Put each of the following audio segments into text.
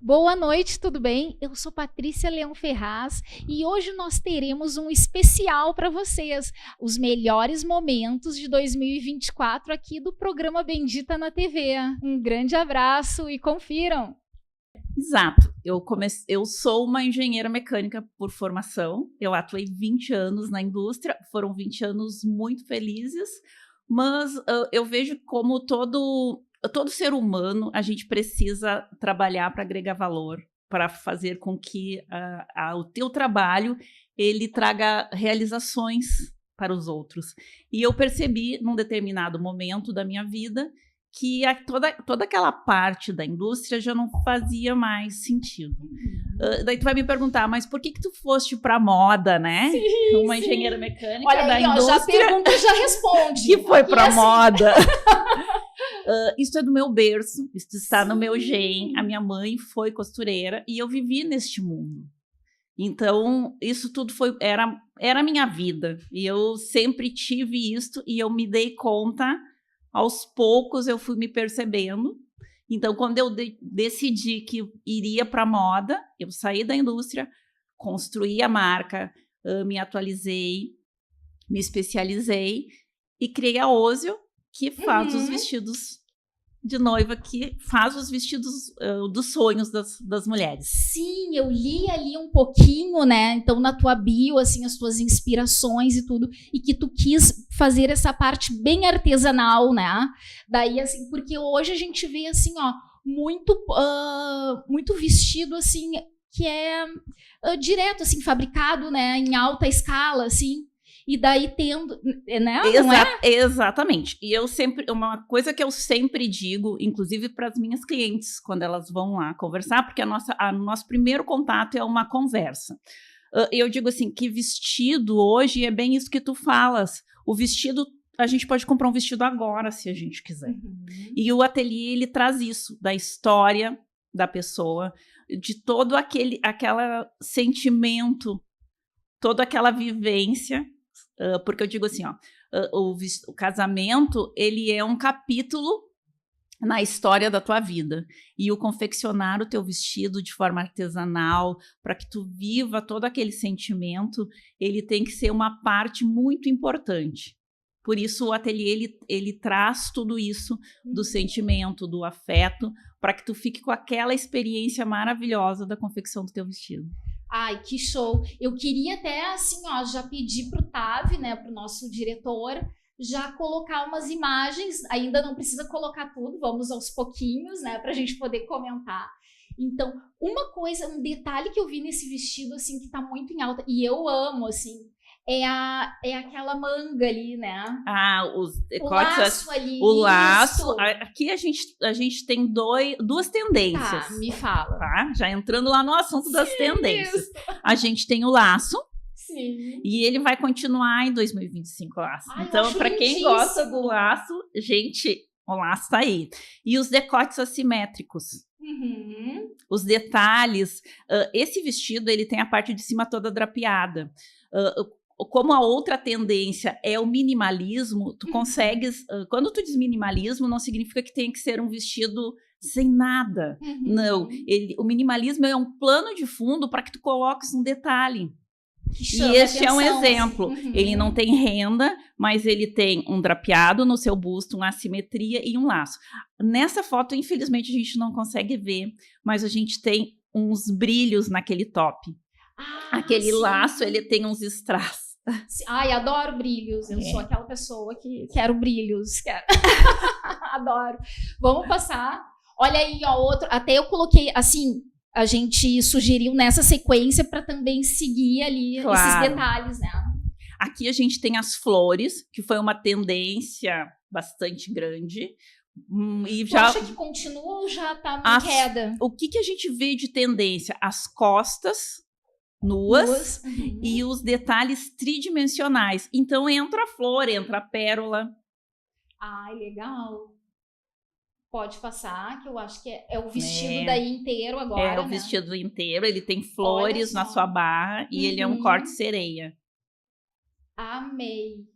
Boa noite, tudo bem? Eu sou Patrícia Leão Ferraz e hoje nós teremos um especial para vocês, os melhores momentos de 2024 aqui do programa Bendita na TV. Um grande abraço e confiram! Exato. Eu sou uma engenheira mecânica por formação. Eu atuei 20 anos na indústria, foram 20 anos muito felizes, mas eu vejo como todo ser humano, a gente precisa trabalhar para agregar valor, para fazer com que o teu trabalho ele traga realizações para os outros. E eu percebi, num determinado momento da minha vida, que toda aquela parte da indústria já não fazia mais sentido. Daí tu vai me perguntar, mas por que tu foste para moda, né? Sim, uma engenheira mecânica Olha da aí, indústria. Já pergunta e já responde. Que foi para assim... moda. Isso é do meu berço, isso está no meu gene. A minha mãe foi costureira e eu vivi neste mundo. Então, isso tudo era a minha vida. E eu sempre tive isso e eu me dei conta, aos poucos eu fui me percebendo. Então, quando eu decidi que iria para a moda, eu saí da indústria, construí a marca, me atualizei, me especializei e criei a Ozio, que faz os vestidos de noiva, que faz os vestidos dos sonhos das mulheres. Sim, eu li ali um pouquinho, né? Então, na tua bio, assim, as tuas inspirações e tudo, e que tu quis fazer essa parte bem artesanal, né? Daí, assim, porque hoje a gente vê, assim, ó, muito vestido, assim, que é direto, assim, fabricado, né? Em alta escala, assim. E daí tendo, né? Exatamente. E uma coisa que eu sempre digo, inclusive para as minhas clientes, quando elas vão lá conversar, porque nosso primeiro contato é uma conversa. Eu digo assim, que vestido hoje é bem isso que tu falas. O vestido, a gente pode comprar um vestido agora, se a gente quiser. E o ateliê, ele traz isso, da história da pessoa, de todo aquele sentimento, toda aquela vivência. Porque eu digo assim, ó, o casamento, ele é um capítulo na história da tua vida. E o confeccionar o teu vestido de forma artesanal, para que tu viva todo aquele sentimento, ele tem que ser uma parte muito importante. Por isso o ateliê, ele traz tudo isso do sentimento, do afeto, para que tu fique com aquela experiência maravilhosa da confecção do teu vestido. Ai, que show. Eu queria até, assim, ó, já pedir pro Tavi, né, pro nosso diretor, já colocar umas imagens, ainda não precisa colocar tudo, vamos aos pouquinhos, né, pra gente poder comentar. Então, uma coisa, um detalhe que eu vi nesse vestido, assim, que tá muito em alta, e eu amo, assim, é aquela manga ali, né? Os decotes, o laço ali. O laço. Aqui a gente tem duas tendências. Tá, me fala. Tá? Já entrando lá no assunto das tendências. Isso. A gente tem o laço. Sim. E ele vai continuar em 2025, o laço. Então, para quem gosta do laço, gente, o laço tá aí. E os decotes assimétricos. Os detalhes. Esse vestido, ele tem a parte de cima toda drapeada. Como a outra tendência é o minimalismo, tu consegues... Quando tu diz minimalismo, não significa que tem que ser um vestido sem nada. Não. O minimalismo é um plano de fundo para que tu coloques um detalhe. E este é um exemplo. Ele não tem renda, mas ele tem um drapeado no seu busto, uma assimetria e um laço. Nessa foto, infelizmente, a gente não consegue ver, mas a gente tem uns brilhos naquele top. Aquele laço, ele tem uns strass. Ai, adoro brilhos. Eu sou aquela pessoa que quero brilhos. Adoro. Vamos passar. Olha aí, ó, outro. Até eu coloquei, assim, a gente sugeriu nessa sequência para também seguir ali esses detalhes, né? Aqui a gente tem as flores, que foi uma tendência bastante grande. Tu acha que continua ou já tá em queda? O que a gente vê de tendência? As costas nuas e os detalhes tridimensionais. Então entra a flor, entra a pérola. Ai, legal. Pode passar, que eu acho que é o vestido daí inteiro agora, É o vestido inteiro, ele tem flores na sua barra e ele é um corte sereia. Amei.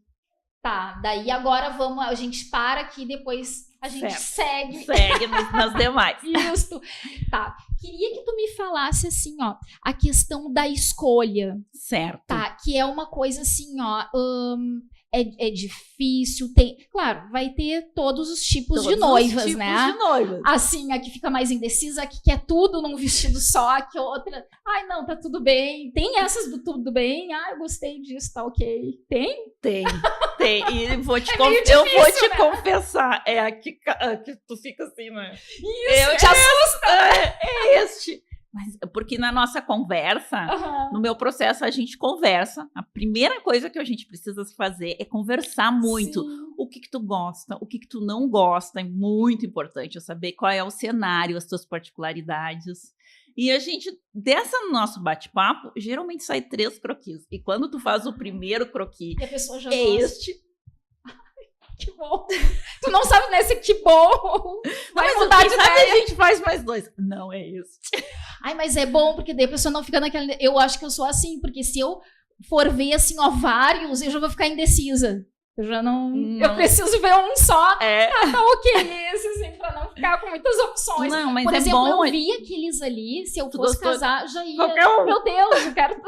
Tá, daí agora a gente para aqui, depois a gente segue. Segue nas demais. Isso. Tá. Queria que tu me falasse assim, ó, a questão da escolha. Certo. Tá, que é uma coisa assim, ó, é difícil, tem... Claro, vai ter todos os tipos de noivas, tipos né? de noivas. Assim, a que fica mais indecisa, a que quer tudo num vestido só, a que outra... Ai, não, tá tudo bem. Tem essas do tudo bem. Ah, eu gostei disso, tá ok. Tem? Tem. E eu vou te confessar, é a que tu fica assim, né? Isso, te assusta. É este. Mas, porque na nossa conversa, no meu processo, a gente conversa. A primeira coisa que a gente precisa fazer é conversar muito. Sim. O que tu gosta, o que tu não gosta. É muito importante eu saber qual é o cenário, as tuas particularidades. E a gente, dessa nosso bate-papo, geralmente sai 3 croquis. E quando tu faz o primeiro croquis, E a pessoa já é gosta. este. Que bom. Tu não sabe nesse que bom. Vai Mas mudar de sabe, ideia. a gente faz mais 2. Não é este. Ai, mas é bom, porque daí a pessoa não fica naquela... Eu acho que eu sou assim, porque se eu for ver, assim, ó, vários, eu já vou ficar indecisa. Eu já não... Eu preciso ver um só. Tá ok esse, assim, pra não ficar com muitas opções. Não, mas Por é exemplo, bom. eu vi aqueles ali, se eu Tu fosse gostou? casar, já ia... Qualquer um. Meu Deus, eu quero...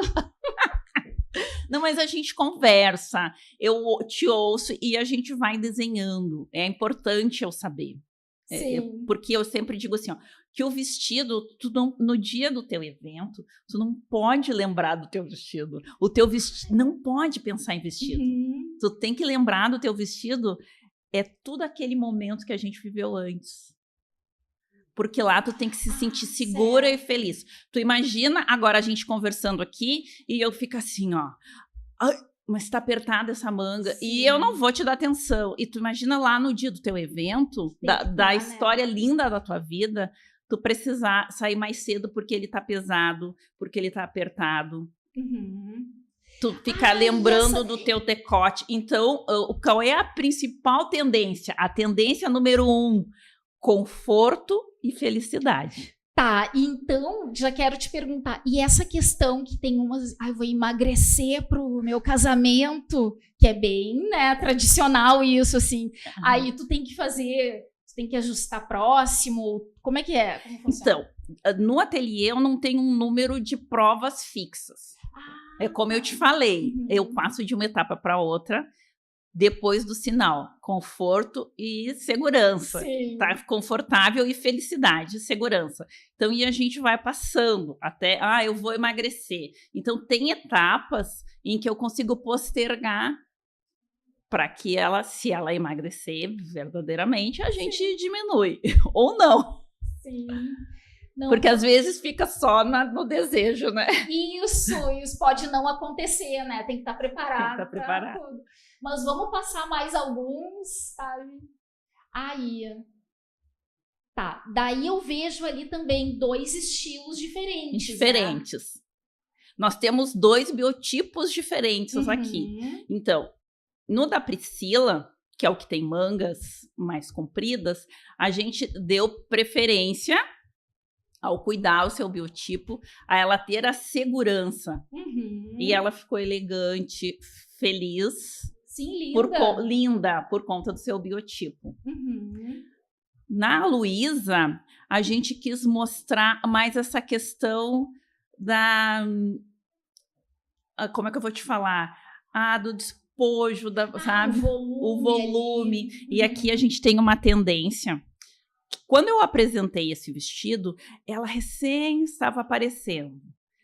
Não, mas a gente conversa, eu te ouço e a gente vai desenhando. É importante eu saber. Sim. Porque eu sempre digo assim, ó, que o vestido, no dia do teu evento, tu não pode lembrar do teu vestido. O teu vestido não pode pensar em vestido. Uhum. Tu tem que lembrar do teu vestido, é tudo aquele momento que a gente viveu antes. Porque lá tu tem que se sentir segura e feliz. Tu imagina agora a gente conversando aqui e eu fico assim, ó. Ai, mas tá apertada essa manga. Sim. E eu não vou te dar atenção. E tu imagina lá no dia do teu evento, da história linda da tua vida, tu precisar sair mais cedo porque ele tá pesado, porque ele tá apertado. Uhum. Tu ficar lembrando do teu decote. Então, qual é a principal tendência? A tendência número 1, conforto e felicidade. Tá, então já quero te perguntar, e essa questão que tem umas, eu vou emagrecer pro meu casamento, que é bem, né, tradicional isso, assim, aí tu tem que fazer, tu tem que ajustar próximo, como é que é? Como funciona? Então, no ateliê eu não tenho um número de provas fixas. É como eu te falei, eu passo de uma etapa para outra, depois do sinal, conforto e segurança. Sim. Tá confortável e felicidade, segurança. Então, e a gente vai passando até, eu vou emagrecer. Então, tem etapas em que eu consigo postergar para que ela, se ela emagrecer verdadeiramente, a gente diminui. Ou não. Sim. Não, porque às vezes fica só no desejo, né? Isso pode não acontecer, né? Tem que estar preparado. Tem que estar preparado. Tudo. Mas vamos passar mais alguns, sabe? Aí. Tá. Daí eu vejo ali também 2 estilos diferentes. Diferentes. Né? Nós temos 2 biotipos diferentes aqui. Então, no da Priscila, que é o que tem mangas mais compridas, a gente deu preferência ao cuidar o seu biotipo, a ela ter a segurança. E ela ficou elegante, feliz. Sim, linda. Linda por conta do seu biotipo. Na Luísa, a gente quis mostrar mais essa questão da... Como é que eu vou te falar? Do despojo, sabe? O volume. E aqui a gente tem uma tendência... Quando eu apresentei esse vestido, ela recém estava aparecendo.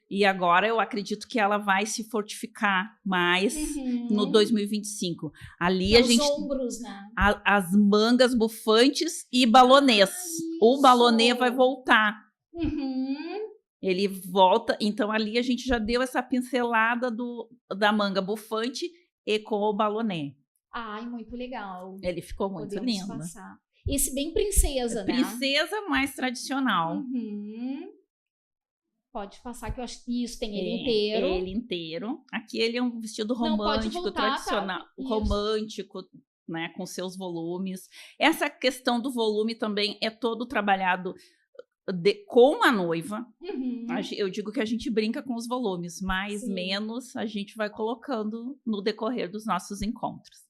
E agora eu acredito que ela vai se fortificar mais no 2025. Ali a gente... Os ombros, né? As mangas bufantes e balonês. O balonê vai voltar. Ele volta. Então ali a gente já deu essa pincelada da manga bufante e com o balonê. Ai, muito legal. Ele ficou muito lindo. Passar. Esse bem princesa, né? Princesa mais tradicional. Pode passar, que eu acho que isso tem ele inteiro. Ele inteiro. Aqui ele é um vestido romântico, tradicional. Tá? Romântico, né? Com seus volumes. Essa questão do volume também é todo trabalhado com a noiva. Eu digo que a gente brinca com os volumes, mais menos a gente vai colocando no decorrer dos nossos encontros.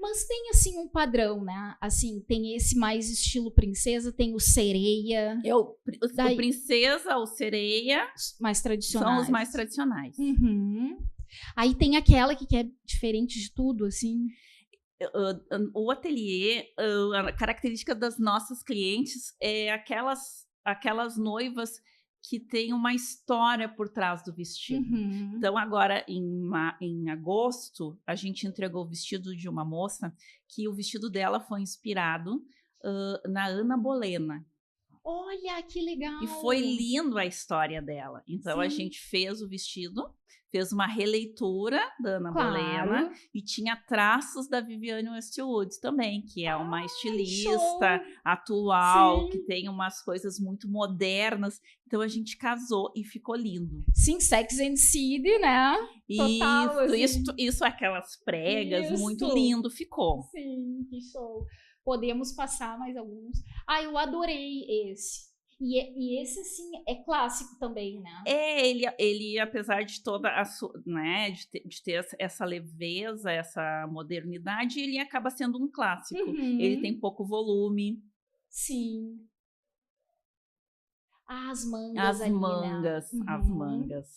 Mas tem, assim, um padrão, né? Assim, tem esse mais estilo princesa, tem o sereia. O princesa, o sereia... Mais tradicionais. São os mais tradicionais. Uhum. Aí tem aquela que é diferente de tudo, assim... O ateliê, a característica das nossas clientes é aquelas noivas que têm uma história por trás do vestido. Uhum. Então, agora, em agosto, a gente entregou o vestido de uma moça que o vestido dela foi inspirado na Ana Bolena. Olha, que legal! E foi lindo a história dela. Então, Sim. a gente fez o vestido, fez uma releitura da Ana Bolena e tinha traços da Vivienne Westwood também, que é uma estilista atual, Sim. que tem umas coisas muito modernas. Então, a gente casou e ficou lindo. Sim, Sex and the City, né? Total, assim. Isso, aquelas pregas, muito lindo ficou. Sim, que show. Podemos passar mais alguns. Eu adorei esse. E esse, assim, é clássico também, né? Ele apesar de toda a né, de ter essa leveza, essa modernidade, ele acaba sendo um clássico. Uhum. Ele tem pouco volume. Sim. As mangas As ali, mangas, né? as mangas.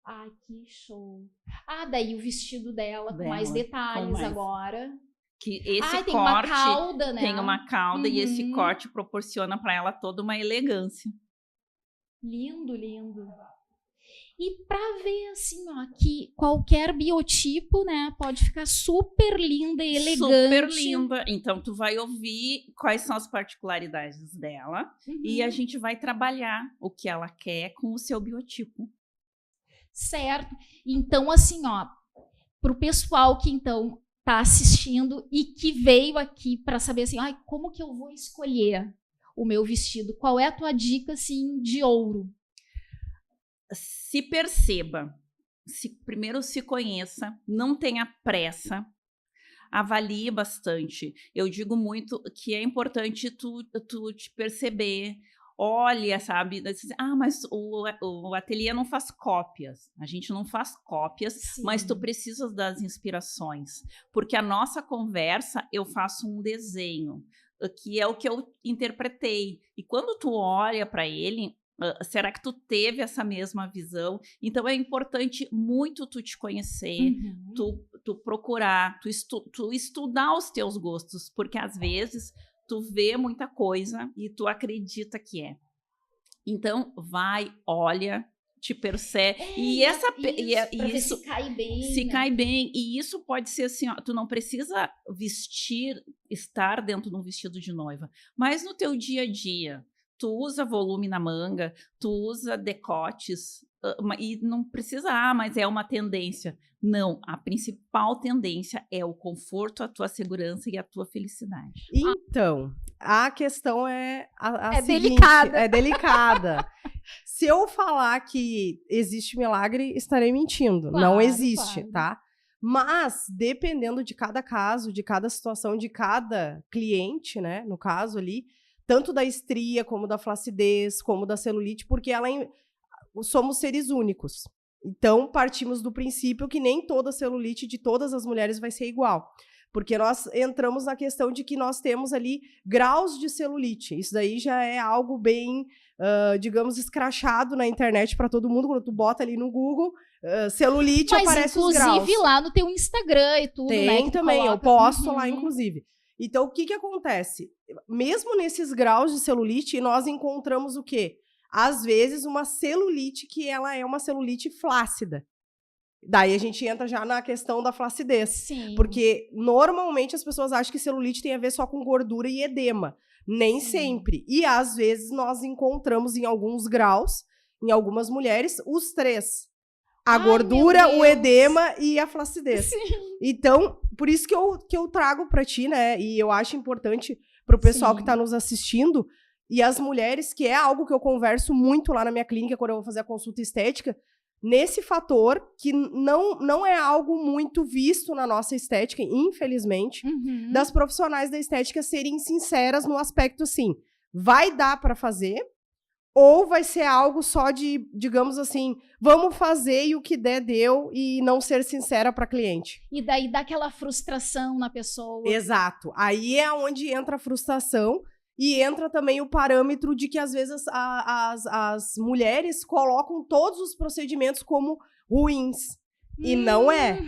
Ai, que show. Daí o vestido dela com mais detalhes agora. Que esse corte tem uma cauda, né? Tem uma cauda e esse corte proporciona para ela toda uma elegância. Lindo, lindo. E para ver assim, ó, que qualquer biotipo, né, pode ficar super linda e elegante. Super linda. Então tu vai ouvir quais são as particularidades dela e a gente vai trabalhar o que ela quer com o seu biotipo. Certo. Então assim, ó, pro pessoal que então tá assistindo e que veio aqui para saber assim, como que eu vou escolher o meu vestido? Qual é a tua dica, assim, de ouro? Se perceba, primeiro se conheça, não tenha pressa, avalie bastante. Eu digo muito que é importante tu te perceber. Olha, sabe, mas o ateliê não faz cópias. A gente não faz cópias, sim, mas tu precisas das inspirações. Porque a nossa conversa, eu faço um desenho, que é o que eu interpretei. E quando tu olha para ele, será que tu teve essa mesma visão? Então, é importante muito tu te conhecer, tu procurar, tu estudar os teus gostos, porque às vezes tu vê muita coisa e tu acredita que é. Então, vai, olha, te percebe. Isso se cai bem. Se cai bem. E isso pode ser assim, ó, tu não precisa estar dentro de um vestido de noiva, mas no teu dia a dia, tu usa volume na manga, tu usa decotes, e não precisa, mas é uma tendência. Não, a principal tendência é o conforto, a tua segurança e a tua felicidade. Então, a questão é a seguinte, delicada. É delicada. Se eu falar que existe milagre, estarei mentindo. Claro, não existe, tá? Mas, dependendo de cada caso, de cada situação, de cada cliente, né? No caso ali, tanto da estria, como da flacidez, como da celulite, porque somos seres únicos. Então, partimos do princípio que nem toda celulite de todas as mulheres vai ser igual. Porque nós entramos na questão de que nós temos ali graus de celulite. Isso daí já é algo bem, digamos, escrachado na internet para todo mundo. Quando tu bota ali no Google, celulite, aparece os graus. Mas, inclusive, lá no teu Instagram e tudo, tem, né? Também, eu posto lá, inclusive. Então, o que acontece? Mesmo nesses graus de celulite, nós encontramos o quê? Às vezes, uma celulite que ela é uma celulite flácida. Daí a gente entra já na questão da flacidez. Sim. Porque, normalmente, as pessoas acham que celulite tem a ver só com gordura e edema. Nem sempre. E, às vezes, nós encontramos em alguns graus, em algumas mulheres, os três. A gordura, o edema e a flacidez. Sim. Então, por isso que eu trago para ti, né? E eu acho importante para o pessoal que está nos assistindo e as mulheres, que é algo que eu converso muito lá na minha clínica quando eu vou fazer a consulta estética, nesse fator que não é algo muito visto na nossa estética, infelizmente, das profissionais da estética serem sinceras no aspecto assim, vai dar para fazer ou vai ser algo só de, digamos assim, vamos fazer e o que der, deu, e não ser sincera para cliente. E daí dá aquela frustração na pessoa. Exato. Aí é onde entra a frustração e entra também o parâmetro de que, às vezes, as mulheres colocam todos os procedimentos como ruins. E não é.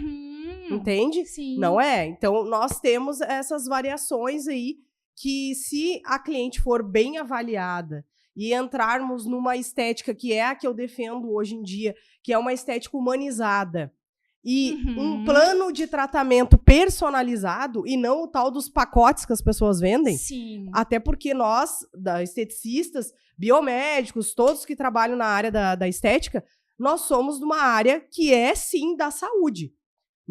Entende? Sim. Não é. Então, nós temos essas variações aí que, se a cliente for bem avaliada e entrarmos numa estética que é a que eu defendo hoje em dia, que é uma estética humanizada, e um plano de tratamento personalizado, e não o tal dos pacotes que as pessoas vendem. Sim. Até porque nós, esteticistas, biomédicos, todos que trabalham na área da estética, nós somos de uma área que é, sim, da saúde.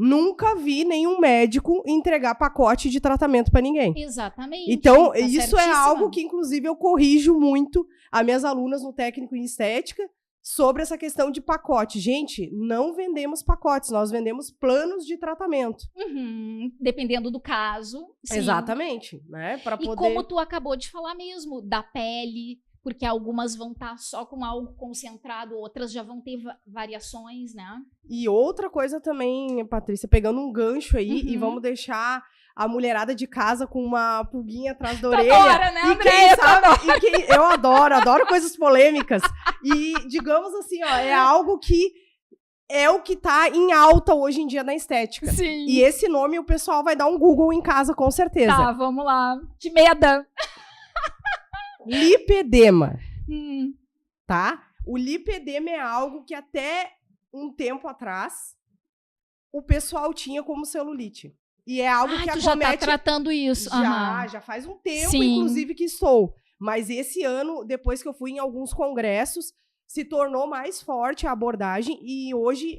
Nunca vi nenhum médico entregar pacote de tratamento para ninguém. Exatamente. Então, tá isso certíssima. é algo que, inclusive, eu corrijo muito as minhas alunas no técnico em estética sobre essa questão de pacote. Gente, não vendemos pacotes, nós vendemos planos de tratamento. Dependendo do caso. Sim. Exatamente. Né? Para E poder... como tu acabou de falar mesmo, da pele, porque algumas vão estar só com algo concentrado, outras já vão ter variações, né? E outra coisa também, Patrícia, pegando um gancho aí, e vamos deixar a mulherada de casa com uma pulguinha atrás da orelha. Adora, né, Andréia? Eu adoro coisas polêmicas. E, digamos assim, ó, é algo que é o que tá em alta hoje em dia na estética. Sim. E esse nome o pessoal vai dar um Google em casa, com certeza. Tá, vamos lá. De medo. Lipedema. Tá? O lipedema é algo que até um tempo atrás o pessoal tinha como celulite. E é algo que tu acomete... já tá tratando isso. Já faz um tempo, Sim. inclusive, que estou. Mas esse ano, depois que eu fui em alguns congressos, se tornou mais forte a abordagem, e hoje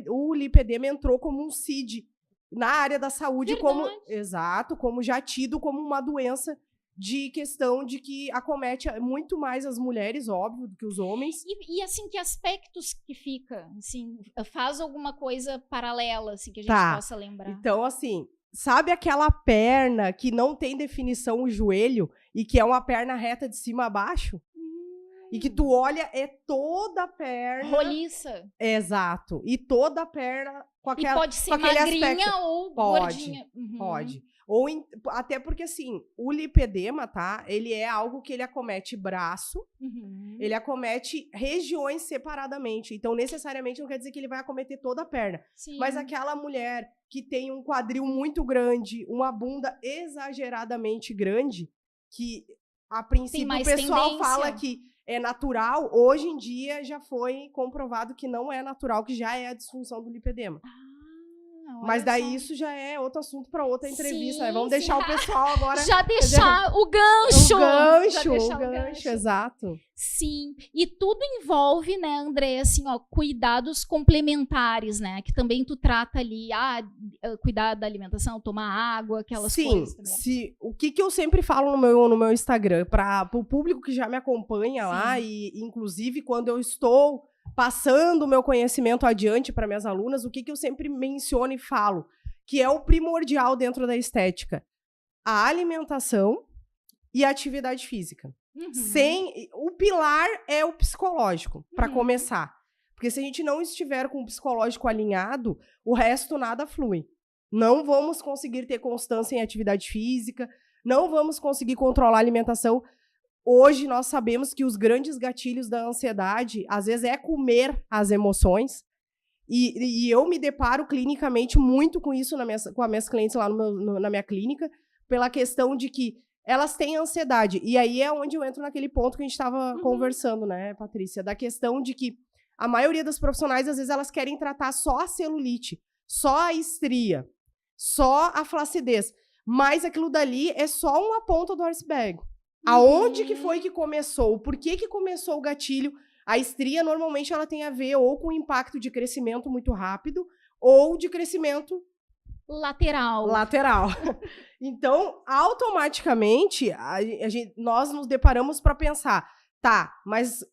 o lipedema entrou como um CID na área da saúde, como já tido como uma doença de questão de que acomete muito mais as mulheres, óbvio, do que os homens. E assim, que aspectos que fica? Assim, faz alguma coisa paralela, assim, que a gente possa lembrar. Então, assim, sabe aquela perna que não tem definição o joelho e que é uma perna reta de cima a baixo? E que tu olha, é toda a perna... Roliça. Exato. E toda a perna com aquela... E pode ser magrinha aspecto. Ou gordinha. Pode. Até porque, assim, o lipedema, tá? Ele é algo que ele acomete braço, ele acomete regiões separadamente. Então, necessariamente, não quer dizer que ele vai acometer toda a perna. Sim. Mas aquela mulher que tem um quadril muito grande, uma bunda exageradamente grande, que, a princípio, o pessoal fala que é natural, hoje em dia já foi comprovado que não é natural, que já é a disfunção do lipedema. Mas daí isso já é outro assunto para outra entrevista, né? Vamos deixar o pessoal agora... Já deixar o gancho! O gancho, exato. Sim, e tudo envolve, né, André, assim, ó, cuidados complementares, né? Que também tu trata ali, cuidar da alimentação, tomar água, aquelas coisas também. Sim, o que eu sempre falo no meu Instagram, para o público que já me acompanha lá, e inclusive quando eu estou passando o meu conhecimento adiante para minhas alunas, o que eu sempre menciono e falo, que é o primordial dentro da estética: a alimentação e a atividade física. O pilar é o psicológico, para começar. Porque se a gente não estiver com o psicológico alinhado, o resto nada flui. Não vamos conseguir ter constância em atividade física, não vamos conseguir controlar a alimentação. Hoje nós sabemos que os grandes gatilhos da ansiedade, às vezes, é comer as emoções. E eu me deparo clinicamente muito com isso com as minhas clientes lá na minha clínica, pela questão de que elas têm ansiedade. E aí é onde eu entro naquele ponto que a gente estava conversando, né, Patrícia? Da questão de que a maioria das profissionais, às vezes, elas querem tratar só a celulite, só a estria, só a flacidez. Mas aquilo dali é só uma ponta do iceberg. Aonde que foi que começou? Por que começou o gatilho? A estria, normalmente, ela tem a ver ou com impacto de crescimento muito rápido ou de crescimento lateral. Então, automaticamente, nós nos deparamos para pensar, mas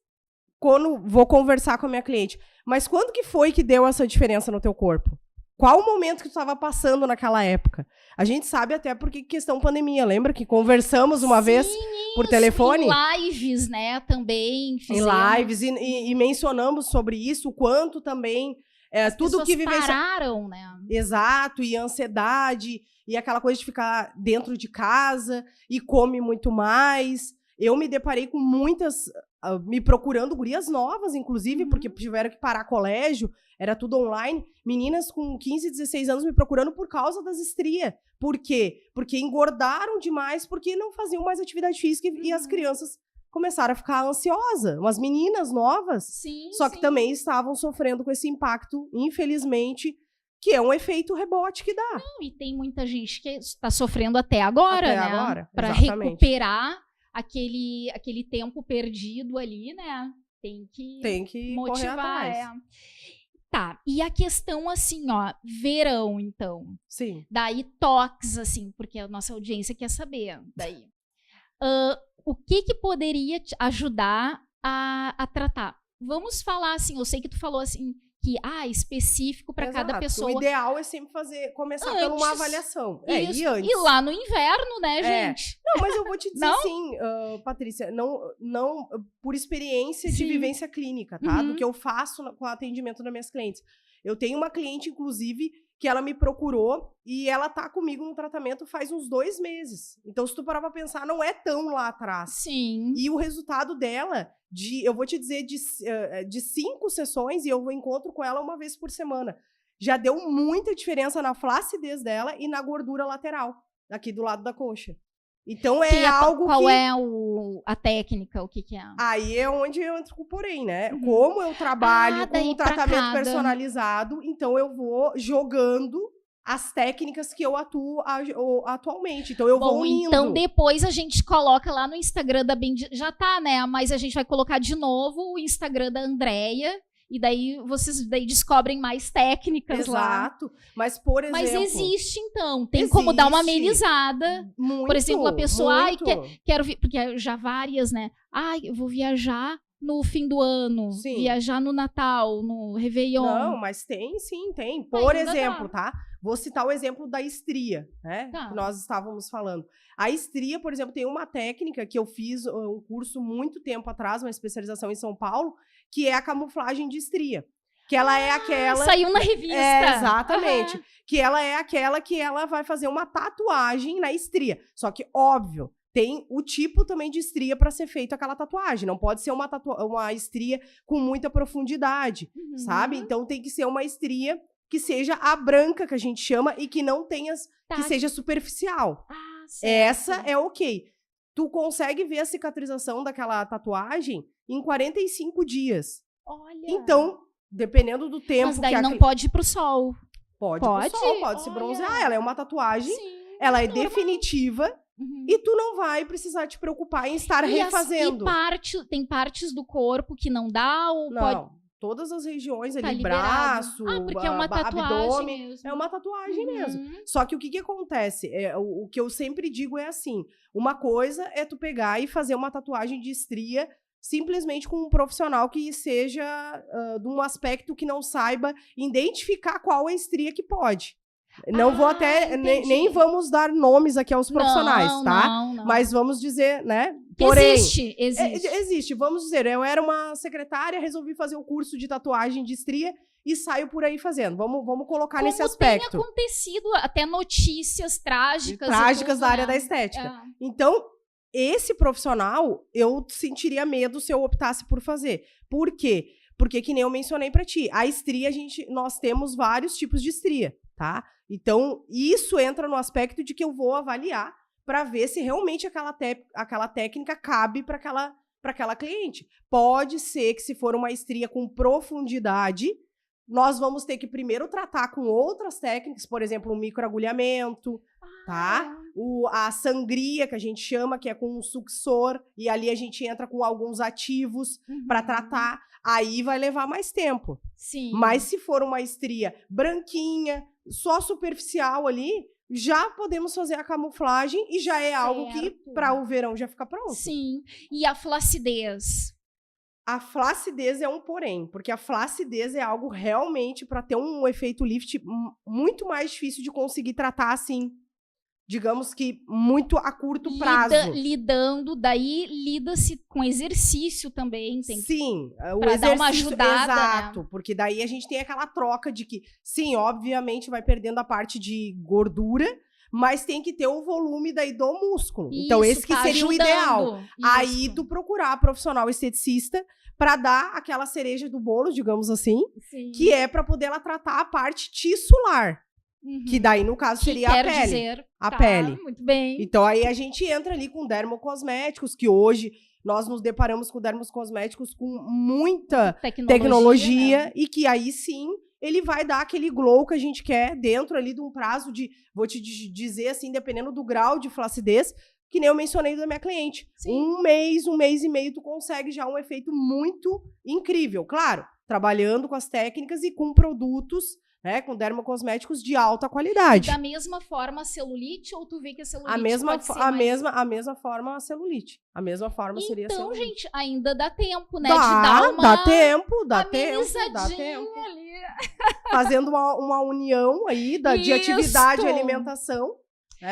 quando vou conversar com a minha cliente, mas quando que foi que deu essa diferença no teu corpo? Qual o momento que tu estava passando naquela época? A gente sabe até porque questão pandemia. Lembra que conversamos uma vez por telefone? Em lives, né? Também fizemos. Em lives. E mencionamos sobre isso, o quanto também... tudo que pararam, né? Exato. E ansiedade. E aquela coisa de ficar dentro de casa. E come muito mais. Eu me deparei com muitas... me procurando gurias novas, inclusive, porque tiveram que parar colégio, era tudo online. Meninas com 15, 16 anos me procurando por causa das estrias. Por quê? Porque engordaram demais, porque não faziam mais atividade física e as crianças começaram a ficar ansiosas. Umas meninas novas, só que também estavam sofrendo com esse impacto, infelizmente, que é um efeito rebote que dá. Não, e tem muita gente que está sofrendo até agora, né? Agora, para recuperar aquele tempo perdido ali, né? Tem que motivar. Correr atrás. Tá, e a questão assim, ó, verão, então. Sim. Daí toques, assim, porque a nossa audiência quer saber. Daí. O que poderia te ajudar a tratar? Vamos falar assim, eu sei que tu falou assim, que específico para cada pessoa. O ideal é sempre começar por uma avaliação. E antes. E lá no inverno, né, gente? Não, mas eu vou te dizer assim, Patrícia, não por experiência de vivência clínica, tá? Do que eu faço com o atendimento das minhas clientes. Eu tenho uma cliente, inclusive, que ela me procurou e ela tá comigo no tratamento faz uns 2 meses. Então, se tu parar pra pensar, não é tão lá atrás. Sim. E o resultado dela, eu vou te dizer, de 5 sessões, e eu encontro com ela uma vez por semana, já deu muita diferença na flacidez dela e na gordura lateral, aqui do lado da coxa. Então, algo Qual é a técnica? O que é? Aí é onde eu entro com o porém, né? Como eu trabalho com um tratamento personalizado, então eu vou jogando as técnicas que eu atuo atualmente. Então, eu vou unindo. Então, depois a gente coloca lá no Instagram da já tá, né? Mas a gente vai colocar de novo o Instagram da Andréia. E daí vocês descobrem mais técnicas lá. Exato. Mas, por exemplo... Mas existe, então. Tem como dar uma amenizada. Muito, por exemplo, a pessoa... quero vir... Porque já várias, né? Eu vou viajar no fim do ano. Sim. Viajar no Natal, no Réveillon. Não, mas tem, sim, tem. Por exemplo, tá? Vou citar o exemplo da estria, né? Tá. Que nós estávamos falando. A estria, por exemplo, tem uma técnica que eu fiz um curso muito tempo atrás, uma especialização em São Paulo, que é a camuflagem de estria. Que ela é aquela... Saiu na revista. Exatamente. Que ela é aquela que ela vai fazer uma tatuagem na estria. Só que, óbvio, tem o tipo também de estria para ser feita aquela tatuagem. Não pode ser uma estria com muita profundidade, sabe? Então tem que ser uma estria que seja a branca, que a gente chama, e que não tenha... que seja superficial. Essa é ok. Tu consegue ver a cicatrização daquela tatuagem em 45 dias. Olha! Então, dependendo do tempo... Mas daí não pode ir pro sol. Pode ir pro sol, pode se bronzear. Ela é uma tatuagem, ela é definitiva, e tu não vai precisar te preocupar em estar refazendo. Tem partes do corpo que não dá ou não. Pode... Todas as regiões ali, braço, porque é uma tatuagem abdômen, mesmo. É uma tatuagem mesmo. Só que o que acontece? O que eu sempre digo é assim, uma coisa é tu pegar e fazer uma tatuagem de estria simplesmente com um profissional que seja de um aspecto que não saiba identificar qual é a estria que pode. Não vou até, nem vamos dar nomes aqui aos profissionais, tá? Não. Mas vamos dizer, né? Porém, existe. Existe, vamos dizer, eu era uma secretária, resolvi fazer o curso de tatuagem de estria e saio por aí fazendo. Vamos colocar nesse aspecto. Tem acontecido até notícias trágicas. Da área da estética. Então, esse profissional, eu sentiria medo se eu optasse por fazer. Por quê? Porque, que nem eu mencionei pra ti, a estria, nós temos vários tipos de estria, tá? Então, isso entra no aspecto de que eu vou avaliar para ver se realmente aquela técnica cabe para aquela cliente. Pode ser que, se for uma estria com profundidade, nós vamos ter que primeiro tratar com outras técnicas, por exemplo, o microagulhamento, tá? A sangria, que a gente chama, que é com um sucssor, e ali a gente entra com alguns ativos para tratar. Aí vai levar mais tempo. Sim. Mas se for uma estria branquinha, só superficial ali, já podemos fazer a camuflagem e já é algo que para o verão já fica pronto. Sim. E a flacidez? A flacidez é um porém, porque a flacidez é algo realmente para ter um efeito lift muito mais difícil de conseguir tratar assim, digamos que muito a curto prazo. Lida-se com exercício também. Sim, o exercício, dar uma ajudada, exato, né? Porque daí a gente tem aquela troca de que, sim, obviamente vai perdendo a parte de gordura, mas tem que ter o volume daí do músculo. Isso, então esse que tá seria ajudando. o ideal. Isso. Aí tu procurar profissional esteticista para dar aquela cereja do bolo, digamos assim, Sim. que é para poder ela tratar a parte tissular. Que daí, no caso, seria a pele. Dizer, a pele. Muito bem. Então, aí a gente entra ali com dermocosméticos, que hoje nós nos deparamos com dermocosméticos com muita tecnologia, né? E que aí sim ele vai dar aquele glow que a gente quer dentro ali de um prazo de, vou te dizer assim, dependendo do grau de flacidez, que nem eu mencionei da minha cliente. Sim. Um mês e meio, tu consegue já um efeito muito incrível. Claro, trabalhando com as técnicas e com produtos, né, com dermocosméticos de alta qualidade. E da mesma forma a celulite, ou tu vê que a celulite a mesma forma a celulite. A mesma forma então, seria a celulite. Então, gente, ainda dá tempo, né? Dá, de dar uma dá tempo. Dá tempo. Ali. Fazendo uma união aí de atividade e alimentação.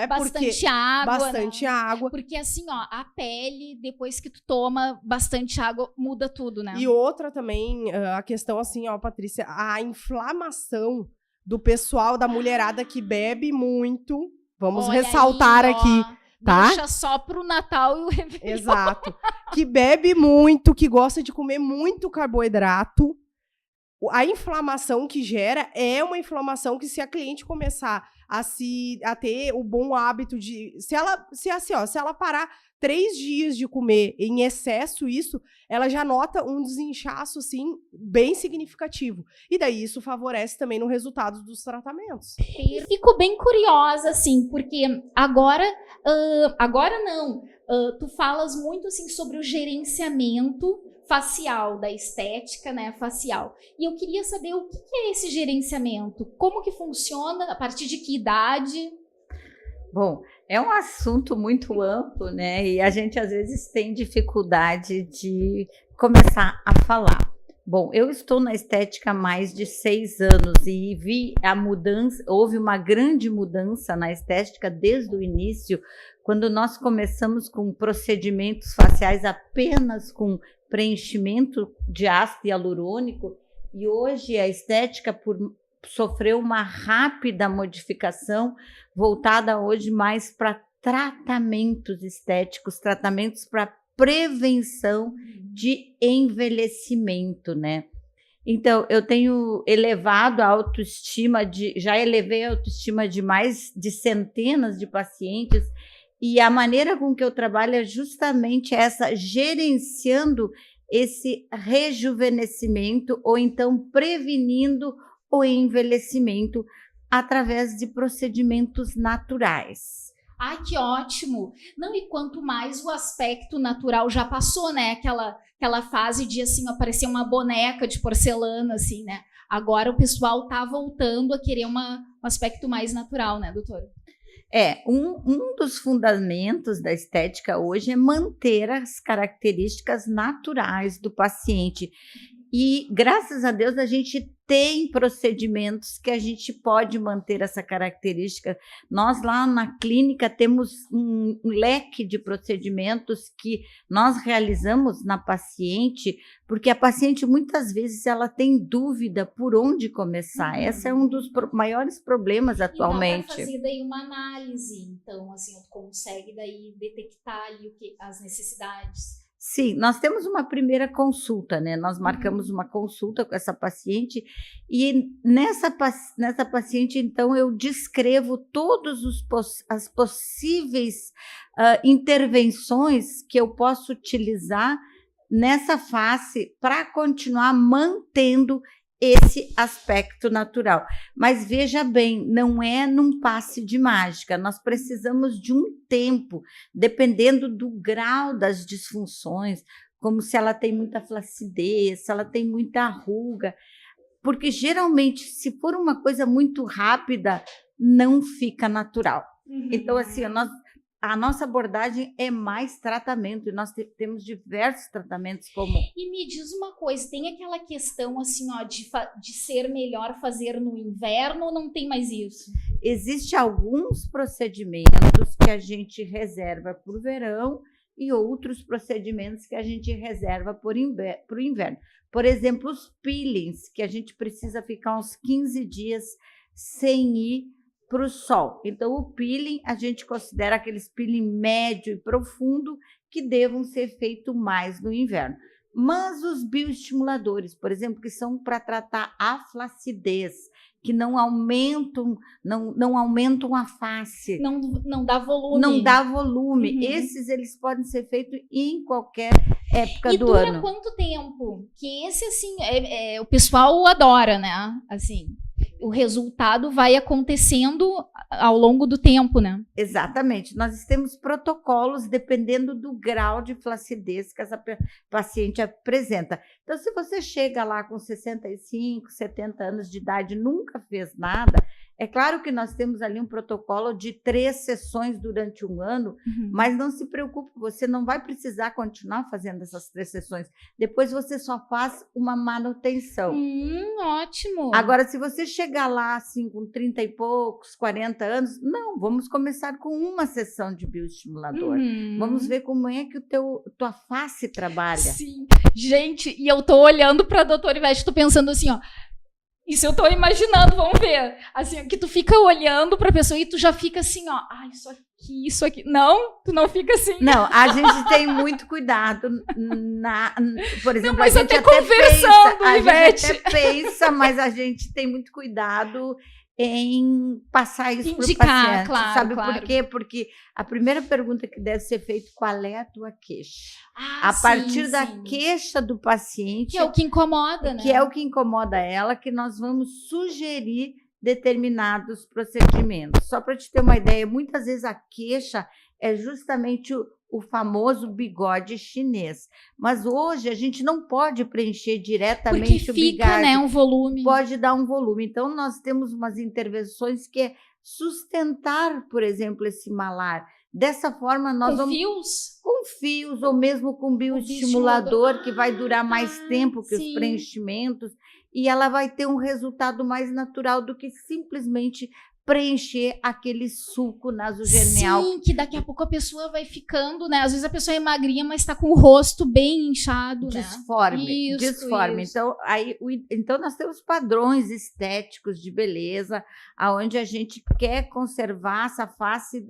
Bastante água. Bastante água. Porque assim, ó, a pele, depois que tu toma bastante água, muda tudo, né? E outra também, a questão assim, ó, Patrícia, a inflamação do pessoal, da mulherada que bebe muito. Vamos ressaltar aí, aqui, tá? Deixa só pro Natal e o Réveillon. Exato. Que bebe muito, que gosta de comer muito carboidrato. A inflamação que gera é uma inflamação que, se a cliente começar a ter o bom hábito de... Se ela parar 3 dias de comer em excesso isso, ela já nota um desinchaço, assim, bem significativo. E daí isso favorece também no resultado dos tratamentos. Fico bem curiosa, assim, porque agora não. Tu falas muito, assim, sobre o gerenciamento facial, da estética, né, facial. E eu queria saber o que é esse gerenciamento, como que funciona, a partir de que idade? Bom, é um assunto muito amplo, né, e a gente às vezes tem dificuldade de começar a falar. Bom, eu estou na estética há mais de 6 anos e vi a mudança, houve uma grande mudança na estética desde o início, quando nós começamos com procedimentos faciais apenas com preenchimento de ácido hialurônico, e hoje a estética sofreu uma rápida modificação, voltada hoje mais para tratamentos estéticos, tratamentos para prevenção de envelhecimento, né? Então, eu tenho elevado a autoestima, já elevei a autoestima de mais de centenas de pacientes, e a maneira com que eu trabalho é justamente essa, gerenciando esse rejuvenescimento, ou então prevenindo o envelhecimento através de procedimentos naturais. Ai, que ótimo! Não, e quanto mais o aspecto natural já passou, né? Aquela fase de, assim, aparecer uma boneca de porcelana, assim, né? Agora o pessoal tá voltando a querer um aspecto mais natural, né, doutora? Um dos fundamentos da estética hoje é manter as características naturais do paciente. E, graças a Deus, a gente tem procedimentos que a gente pode manter essa característica. Nós, lá na clínica, temos um leque de procedimentos que nós realizamos na paciente, porque a paciente, muitas vezes, ela tem dúvida por onde começar. Esse é um dos maiores problemas atualmente. E dá para fazer daí uma análise, então, assim, consegue daí detectar ali as necessidades. Sim, nós temos uma primeira consulta, né? Nós marcamos uma consulta com essa paciente, e nessa paciente, então, eu descrevo todas as possíveis intervenções que eu posso utilizar nessa face para continuar mantendo esse aspecto natural. Mas veja bem, não é num passe de mágica, nós precisamos de um tempo, dependendo do grau das disfunções, como se ela tem muita flacidez, se ela tem muita ruga, porque geralmente, se for uma coisa muito rápida, não fica natural. Então, assim, a nossa abordagem é mais tratamento, e nós temos diversos tratamentos como... E me diz uma coisa, tem aquela questão assim, ó, de ser melhor fazer no inverno, ou não tem mais isso? Existem alguns procedimentos que a gente reserva para o verão e outros procedimentos que a gente reserva para o inverno. Por exemplo, os peelings, que a gente precisa ficar uns 15 dias sem ir para o sol. Então, o peeling, a gente considera aqueles peeling médio e profundo que devam ser feitos mais no inverno. Mas os bioestimuladores, por exemplo, que são para tratar a flacidez, que não aumentam a face. Não dá volume. Não dá volume. Esses, eles podem ser feitos em qualquer época do ano. E dura quanto tempo? Que esse, assim, o pessoal adora, né? Assim, o resultado vai acontecendo ao longo do tempo, né? Exatamente. Nós temos protocolos dependendo do grau de flacidez que essa paciente apresenta. Então, se você chega lá com 65, 70 anos de idade e nunca fez nada, é claro que nós temos ali um protocolo de 3 sessões durante um ano, mas não se preocupe, você não vai precisar continuar fazendo essas 3 sessões. Depois você só faz uma manutenção. Ótimo. Agora, se você chegar lá assim com 30 e poucos, 40 anos, não, vamos começar com uma sessão de bioestimulador. Vamos ver como é que tua face trabalha. Sim. Gente, e eu tô olhando para a doutora Ivete, tô pensando assim, ó, isso eu tô imaginando, vamos ver. Assim, que tu fica olhando pra pessoa e tu já fica assim, ó, isso aqui. Não? Tu não fica assim? Não, a gente tem muito cuidado por exemplo, não, mas a gente até conversando, pensa, Ivete. A gente até pensa, mas a gente tem muito cuidado em passar isso para o paciente. Claro, sabe claro. por quê? Porque a primeira pergunta que deve ser feita, qual é a tua queixa? A partir da queixa do paciente... Que é o que incomoda, né? Que é o que incomoda ela, que nós vamos sugerir determinados procedimentos. Só para te ter uma ideia, muitas vezes a queixa é justamente o famoso bigode chinês. Mas hoje a gente não pode preencher diretamente o bigode. Porque fica, né, um volume. Pode dar um volume. Então, nós temos umas intervenções que é sustentar, por exemplo, esse malar. Dessa forma, nós vamos... fios? Com fios, ou mesmo com bioestimulador, que vai durar mais tempo que os preenchimentos, e ela vai ter um resultado mais natural do que simplesmente preencher aquele suco nasogenial. Sim, que daqui a pouco a pessoa vai ficando, né? Às vezes a pessoa é magrinha, mas está com o rosto bem inchado, disforme, né? disforme. Isso. Então nós temos padrões estéticos de beleza, aonde a gente quer conservar essa face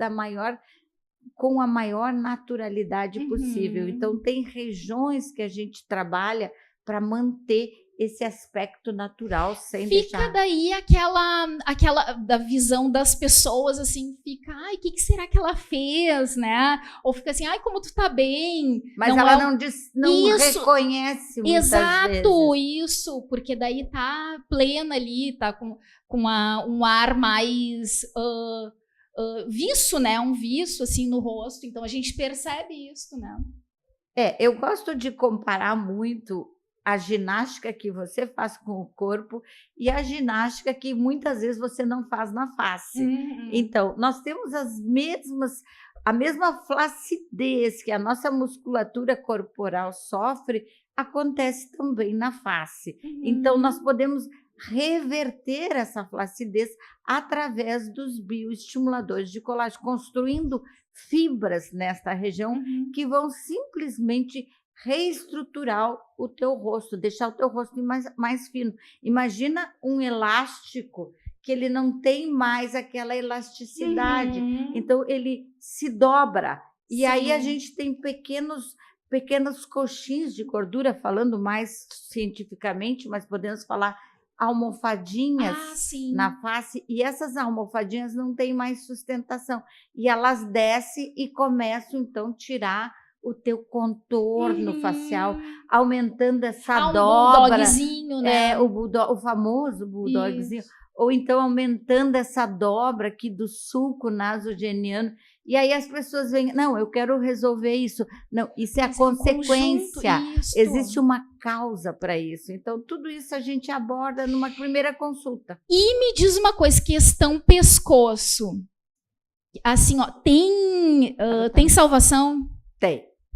com a maior naturalidade possível. Então tem regiões que a gente trabalha para manter esse aspecto natural sem deixar... Fica daí aquela da visão das pessoas, assim, fica, ai, o que será que ela fez, né? Ou fica assim, ai, como tu tá bem. Mas ela não reconhece muitas vezes. Isso, porque daí tá plena ali, tá com um ar mais... viço, né? Um viço, assim, no rosto. Então, a gente percebe isso, né? Eu gosto de comparar muito a ginástica que você faz com o corpo e a ginástica que muitas vezes você não faz na face. Então, nós temos a mesma flacidez que a nossa musculatura corporal sofre, acontece também na face. Então, nós podemos reverter essa flacidez através dos bioestimuladores de colágeno, construindo fibras nesta região que vão simplesmente reestruturar o teu rosto, deixar o teu rosto mais fino. Imagina um elástico que ele não tem mais aquela elasticidade, então ele se dobra. E aí a gente tem pequenos coxins de gordura, falando mais cientificamente, mas podemos falar almofadinhas na face, e essas almofadinhas não têm mais sustentação, e elas descem e começam então a tirar o teu contorno facial, aumentando essa dobra. Bulldogzinho, né? O famoso bulldogzinho. Isso. Ou então aumentando essa dobra aqui do sulco nasogeniano. E aí as pessoas veem, não, eu quero resolver isso. Não, isso é a consequência. Existe uma causa para isso. Então, tudo isso a gente aborda numa primeira consulta. E me diz uma coisa, questão pescoço. Assim, ó, tem salvação?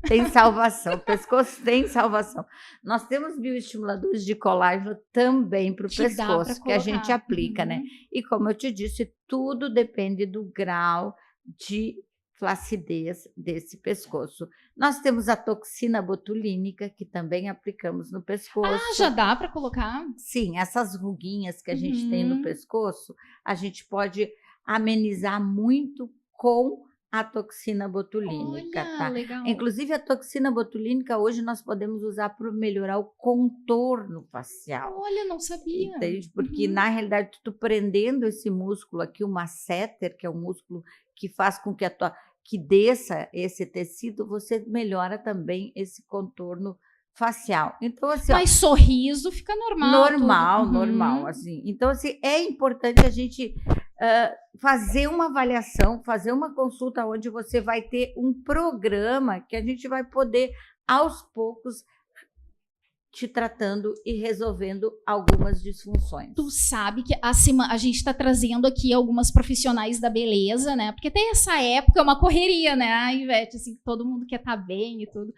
Tem salvação, o pescoço tem salvação. Nós temos bioestimuladores de colágeno também para o pescoço, que a gente aplica, né? E como eu te disse, tudo depende do grau de flacidez desse pescoço. Nós temos a toxina botulínica, que também aplicamos no pescoço. Ah, já dá para colocar? Sim, essas ruguinhas que a gente tem no pescoço, a gente pode amenizar muito com a toxina botulínica. Olha, tá? legal. Inclusive, a toxina botulínica hoje nós podemos usar para melhorar o contorno facial. Olha, não sabia. Entende? Porque, na realidade, tu prendendo esse músculo aqui, o masseter, que é o músculo que faz com que que desça esse tecido, você melhora também esse contorno facial. Então, assim, mas sorriso fica normal. Normal, assim. Então, assim, é importante a gente fazer uma avaliação, fazer uma consulta onde você vai ter um programa que a gente vai poder, aos poucos, te tratando e resolvendo algumas disfunções. Tu sabe que a gente está trazendo aqui algumas profissionais da beleza, né? Porque tem essa época, é uma correria, né, Ivete? Assim, todo mundo quer estar bem e tudo.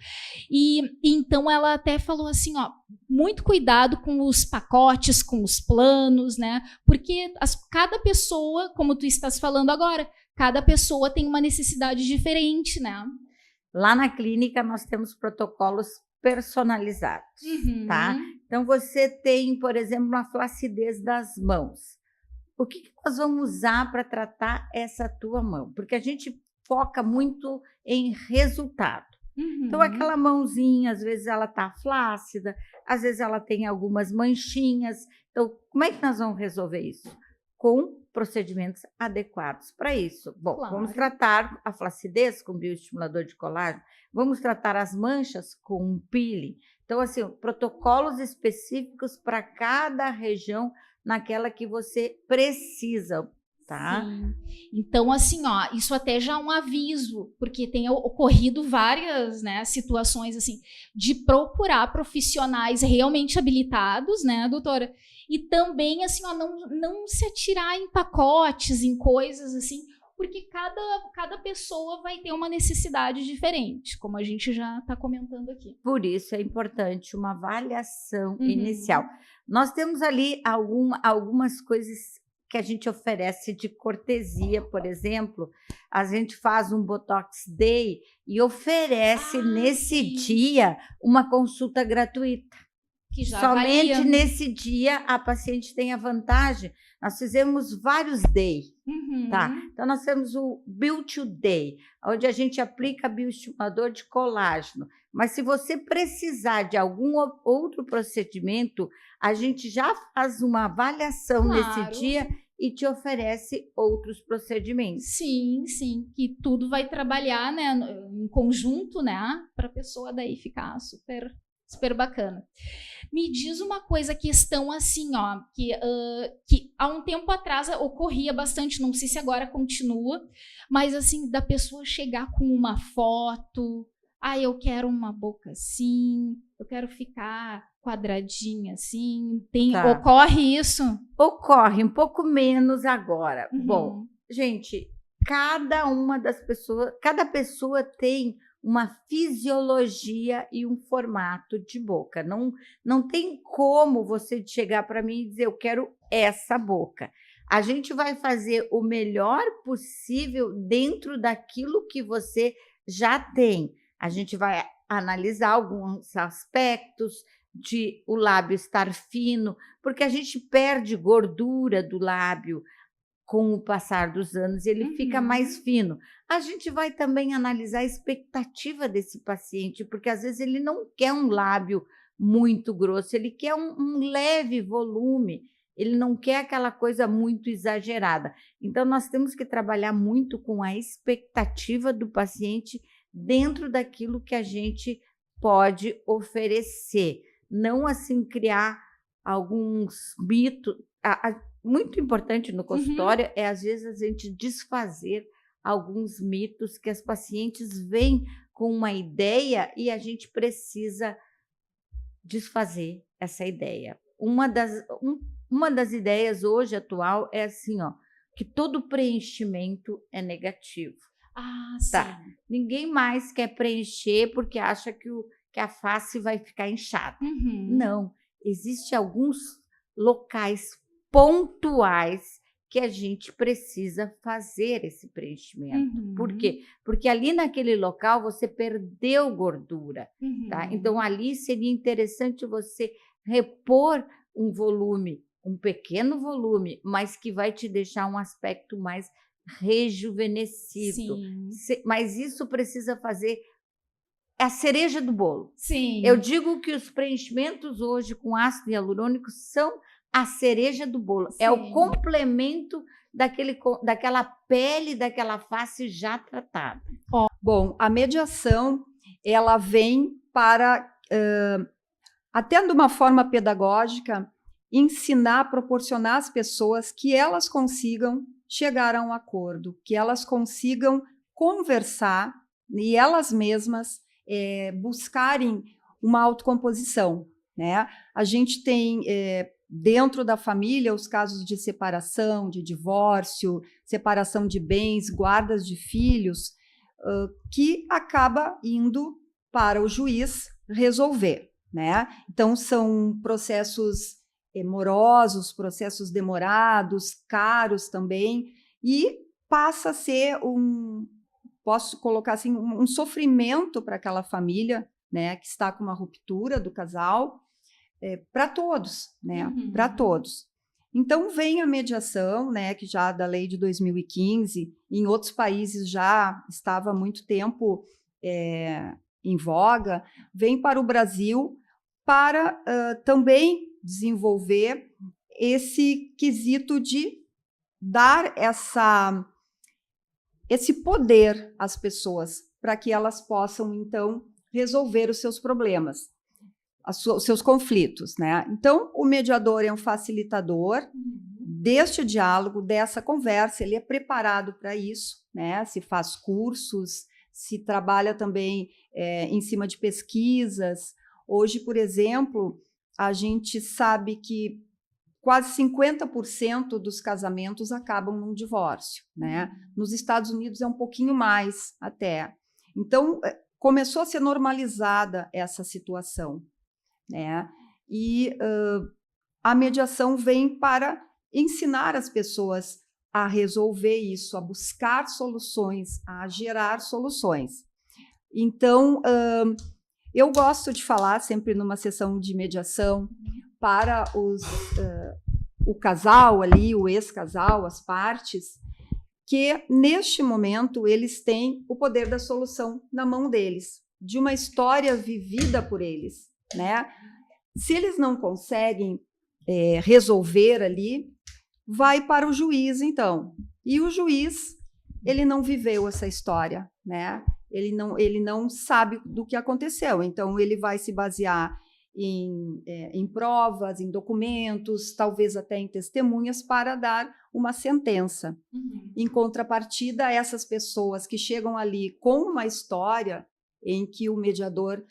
E então ela até falou assim, ó, muito cuidado com os pacotes, com os planos, né? Porque cada pessoa, como tu estás falando agora, cada pessoa tem uma necessidade diferente, né? Lá na clínica nós temos protocolos personalizados, tá? Então, você tem, por exemplo, uma flacidez das mãos. O que nós vamos usar para tratar essa tua mão? Porque a gente foca muito em resultado. Então, aquela mãozinha, às vezes ela tá flácida, às vezes ela tem algumas manchinhas. Então, como é que nós vamos resolver isso? Com procedimentos adequados para isso. Bom, claro. Vamos tratar a flacidez com bioestimulador de colágeno, vamos tratar as manchas com um peeling. Então, assim, protocolos específicos para cada região naquela que você precisa, tá? Sim. Então, assim, ó, isso até já é um aviso, porque tem ocorrido várias, né, situações, assim, de procurar profissionais realmente habilitados, né, doutora? E também, assim, ó, não se atirar em pacotes, em coisas, assim, porque cada pessoa vai ter uma necessidade diferente, como a gente já está comentando aqui. Por isso é importante uma avaliação inicial. Nós temos ali algumas coisas que a gente oferece de cortesia, por exemplo, a gente faz um Botox Day e oferece nesse dia uma consulta gratuita. Que já somente varia. Nesse dia a paciente tem a vantagem. Nós fizemos vários day, tá? Então nós temos o Beauty Day, onde a gente aplica bioestimulador de colágeno. Mas se você precisar de algum outro procedimento, a gente já faz uma avaliação nesse dia e te oferece outros procedimentos. Sim, que tudo vai trabalhar, né, em conjunto, né, para a pessoa daí ficar super bacana. Me diz uma coisa, questão assim, ó, que há um tempo atrás ocorria bastante, não sei se agora continua, mas assim, da pessoa chegar com uma foto, eu quero uma boca assim, eu quero ficar quadradinha assim, ocorre isso? Ocorre, um pouco menos agora. Bom, gente, cada pessoa tem uma fisiologia e um formato de boca. Não tem como você chegar para mim e dizer, eu quero essa boca. A gente vai fazer o melhor possível dentro daquilo que você já tem. A gente vai analisar alguns aspectos de o lábio estar fino, porque a gente perde gordura do lábio com o passar dos anos, ele fica mais fino. A gente vai também analisar a expectativa desse paciente, porque às vezes ele não quer um lábio muito grosso, ele quer um leve volume, ele não quer aquela coisa muito exagerada. Então, nós temos que trabalhar muito com a expectativa do paciente dentro daquilo que a gente pode oferecer. Não, assim, criar alguns mitos. Muito importante no consultório é, às vezes, a gente desfazer alguns mitos que as pacientes vêm com uma ideia e a gente precisa desfazer essa ideia. Uma das ideias hoje atual é assim, ó, que todo preenchimento é negativo. Ah, sim. Tá. Ninguém mais quer preencher porque acha que a face vai ficar inchada. Não. Existem alguns locais pontuais que a gente precisa fazer esse preenchimento. Por quê? Porque ali naquele local você perdeu gordura. Tá? Então, ali seria interessante você repor um volume, um pequeno volume, mas que vai te deixar um aspecto mais rejuvenescido. Mas isso precisa fazer a cereja do bolo. Sim. Eu digo que os preenchimentos hoje com ácido hialurônico são a cereja do bolo. É o complemento daquela pele, daquela face já tratada. Bom, a mediação, ela vem para, até de uma forma pedagógica, ensinar, proporcionar às pessoas que elas consigam chegar a um acordo, que elas consigam conversar e elas mesmas buscarem uma autocomposição, né? A gente tem dentro da família os casos de separação, de divórcio, separação de bens, guardas de filhos, que acaba indo para o juiz resolver, né? Então são processos morosos, processos demorados, caros também, e passa a ser posso colocar assim, um sofrimento para aquela família, né, que está com uma ruptura do casal, para todos, né, para todos. Então vem a mediação, né, que já da lei de 2015, em outros países já estava há muito tempo em voga, vem para o Brasil para também desenvolver esse quesito de dar esse poder às pessoas para que elas possam, então, resolver os seus problemas, os seus conflitos, né? Então, o mediador é um facilitador deste diálogo, dessa conversa, ele é preparado para isso, né? Se faz cursos, se trabalha também em cima de pesquisas. Hoje, por exemplo, a gente sabe que quase 50% dos casamentos acabam num divórcio, né? Nos Estados Unidos é um pouquinho mais até. Então, começou a ser normalizada essa situação, né? E a mediação vem para ensinar as pessoas a resolver isso, a buscar soluções, a gerar soluções. Então, eu gosto de falar sempre numa sessão de mediação para o casal ali, o ex-casal, as partes, que neste momento eles têm o poder da solução na mão deles, de uma história vivida por eles, né? Se eles não conseguem resolver ali, vai para o juiz, então. E o juiz, ele não viveu essa história, né? Ele não sabe do que aconteceu, então ele vai se basear em provas, em documentos, talvez até em testemunhas, para dar uma sentença. Em contrapartida, essas pessoas que chegam ali com uma história em que o mediador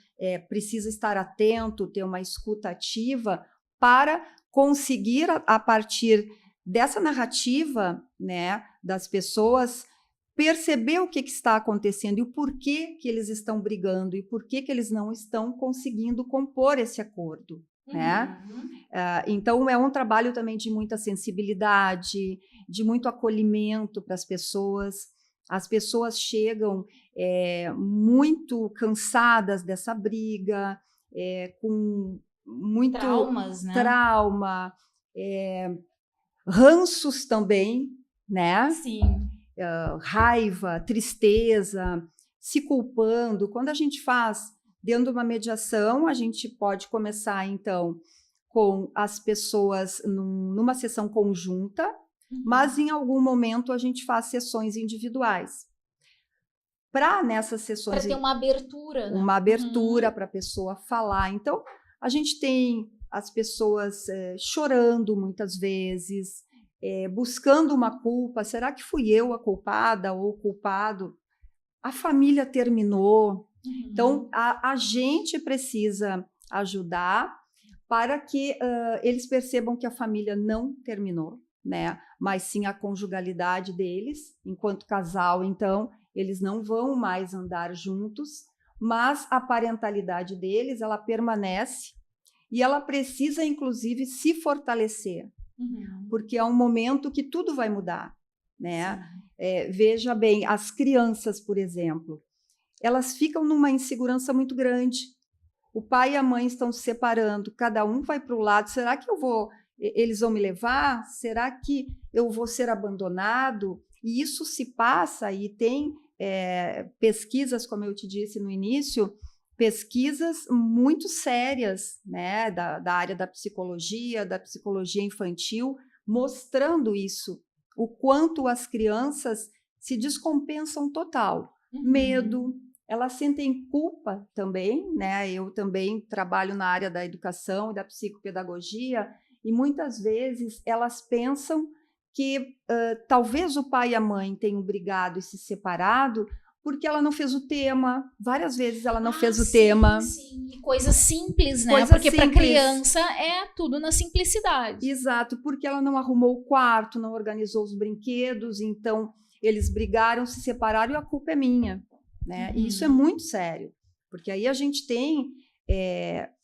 precisa estar atento, ter uma escuta ativa, para conseguir, a partir dessa narrativa, né, das pessoas, perceber o que está acontecendo e o porquê que eles estão brigando e por que eles não estão conseguindo compor esse acordo, né? Então, é um trabalho também de muita sensibilidade, de muito acolhimento para as pessoas. As pessoas chegam muito cansadas dessa briga, com muito traumas, né? trauma, ranços também, né? Sim. Raiva, tristeza, se culpando. Quando a gente faz dentro de uma mediação, a gente pode começar, então, com as pessoas numa sessão conjunta, mas em algum momento a gente faz sessões individuais. Nessas sessões... Para ter uma abertura, né? Uma abertura para a pessoa falar. Então, a gente tem as pessoas chorando muitas vezes, buscando uma culpa. Será que fui eu a culpada ou o culpado? A família terminou. Então, a gente precisa ajudar para que eles percebam que a família não terminou, né? Mas sim a conjugalidade deles, enquanto casal, então, eles não vão mais andar juntos, mas a parentalidade deles, ela permanece e ela precisa, inclusive, se fortalecer, porque é um momento que tudo vai mudar, né? Veja bem, as crianças, por exemplo, elas ficam numa insegurança muito grande. O pai e a mãe estão se separando, cada um vai para o lado. Será que eles vão me levar? Será que eu vou ser abandonado? E isso se passa e tem pesquisas, como eu te disse no início, pesquisas muito sérias, né, da área da psicologia infantil, mostrando isso, o quanto as crianças se descompensam total. Medo, elas sentem culpa também, né? Eu também trabalho na área da educação e da psicopedagogia, e muitas vezes elas pensam que talvez o pai e a mãe tenham brigado e se separado porque ela não fez o tema. Várias vezes ela não fez o tema. Sim, e coisa simples, né? Coisa porque para simples. criança é tudo na simplicidade. Exato, porque ela não arrumou o quarto, não organizou os brinquedos, então eles brigaram, se separaram e a culpa é minha, né? E isso é muito sério, porque aí a gente tem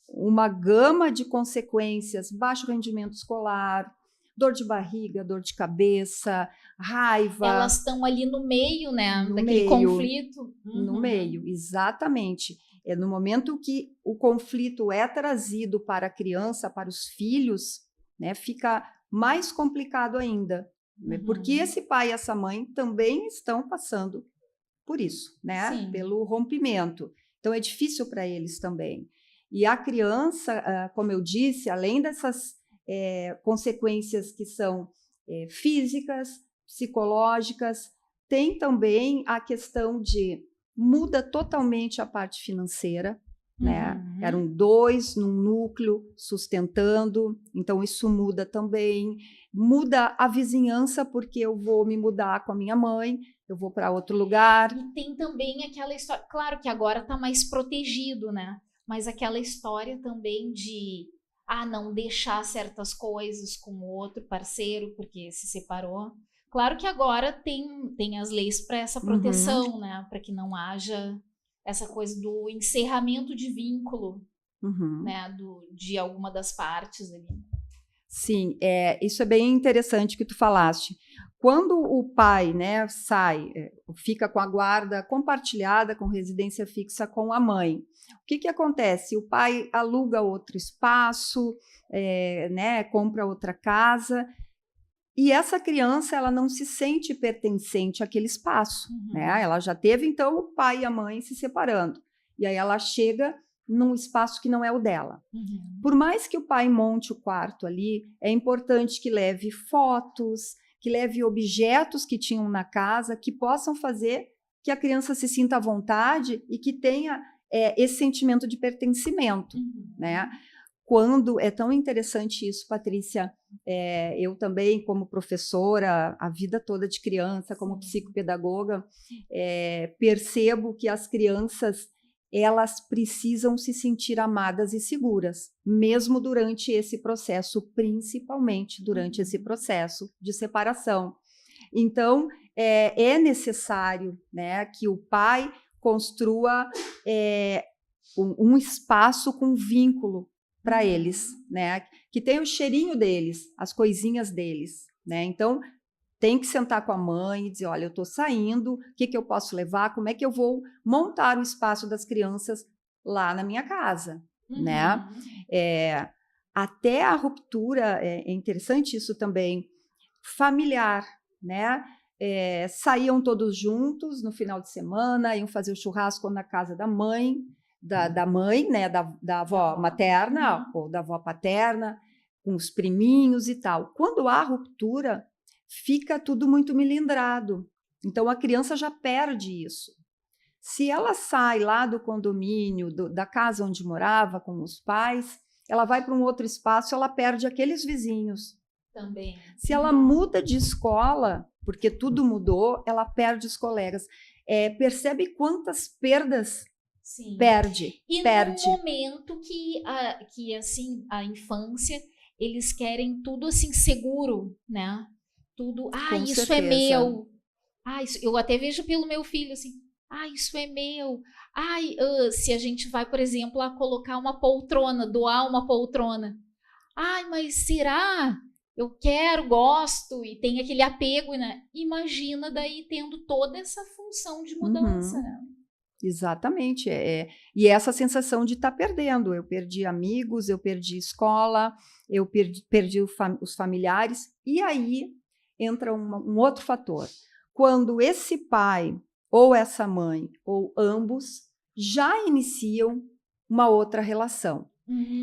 uma gama de consequências: baixo rendimento escolar, dor de barriga, dor de cabeça, raiva. Elas estão ali no meio, né, daquele conflito. No meio, exatamente. É no momento que o conflito é trazido para a criança, para os filhos, né, fica mais complicado ainda, né, porque esse pai e essa mãe também estão passando por isso, né, Sim. pelo rompimento. Então é difícil para eles também. E a criança, como eu disse, além dessas consequências que são físicas, psicológicas, tem também a questão de muda totalmente a parte financeira, né? Eram 2 num núcleo sustentando, então isso muda também. Muda a vizinhança, porque eu vou me mudar com a minha mãe, eu vou para outro lugar. E tem também aquela história, claro que agora está mais protegido, né? Mas aquela história também de não deixar certas coisas com o outro parceiro porque se separou. Claro que agora tem as leis para essa proteção, né? Para que não haja essa coisa do encerramento de vínculo, né? De alguma das partes ali. Sim, isso é bem interessante que tu falaste. Quando o pai, né, sai, fica com a guarda compartilhada, com residência fixa com a mãe, o que acontece? O pai aluga outro espaço, né, compra outra casa, e essa criança ela não se sente pertencente àquele espaço, né? Ela já teve, então, o pai e a mãe se separando, e aí ela chega num espaço que não é o dela. Por mais que o pai monte o quarto ali, é importante que leve fotos, que leve objetos que tinham na casa, que possam fazer que a criança se sinta à vontade e que tenha esse sentimento de pertencimento, né? Quando é tão interessante isso, Patrícia, eu também, como professora, a vida toda de criança, como psicopedagoga, percebo que as crianças, elas precisam se sentir amadas e seguras, mesmo durante esse processo, principalmente durante esse processo de separação. Então, é necessário, né, que o pai construa um espaço com vínculo para eles, né, que tenha o cheirinho deles, as coisinhas deles, né? Então, tem que sentar com a mãe e dizer, olha, eu estou saindo, o que eu posso levar, como é que eu vou montar o espaço das crianças lá na minha casa, né? Até a ruptura, é interessante isso também, familiar, né? Saíam todos juntos no final de semana, iam fazer o churrasco na casa da mãe, da mãe, né? Da avó materna ou da avó paterna, com os priminhos e tal. Quando há ruptura, fica tudo muito melindrado. Então, a criança já perde isso. Se ela sai lá do condomínio, da casa onde morava com os pais, ela vai para um outro espaço, ela perde aqueles vizinhos. Também. Se ela muda de escola, porque tudo mudou, ela perde os colegas. Percebe quantas perdas perde? E perde. no momento que assim, a infância, eles querem tudo assim seguro, né? Tudo, Com isso certeza. é meu. Eu até vejo pelo meu filho assim, isso é meu. Se a gente vai, por exemplo, a colocar uma poltrona, doar uma poltrona. Mas será? Eu quero, gosto, e tem aquele apego, né? Imagina daí tendo toda essa função de mudança, né? Exatamente. E essa sensação de estar perdendo. Eu perdi amigos, eu perdi escola, eu perdi os familiares. E aí entra um outro fator. Quando esse pai ou essa mãe, ou ambos, já iniciam uma outra relação.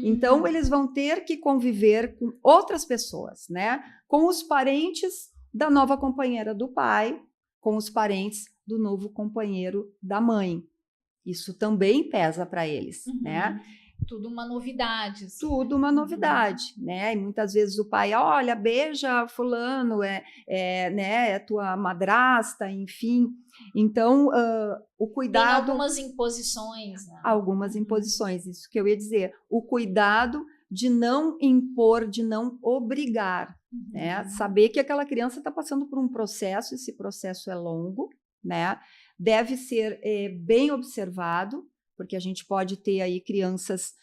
Então, eles vão ter que conviver com outras pessoas, né? Com os parentes da nova companheira do pai, com os parentes do novo companheiro da mãe. Isso também pesa para eles, né? Tudo uma novidade. Assim, tudo uma novidade, né? E muitas vezes o pai, olha, beija fulano, né? É tua madrasta, enfim. Então, o cuidado... Tem algumas imposições, né? Algumas imposições, isso que eu ia dizer. O cuidado de não impor, de não obrigar, né? Saber que aquela criança está passando por um processo, esse processo é longo, né? Deve ser bem observado, porque a gente pode ter aí crianças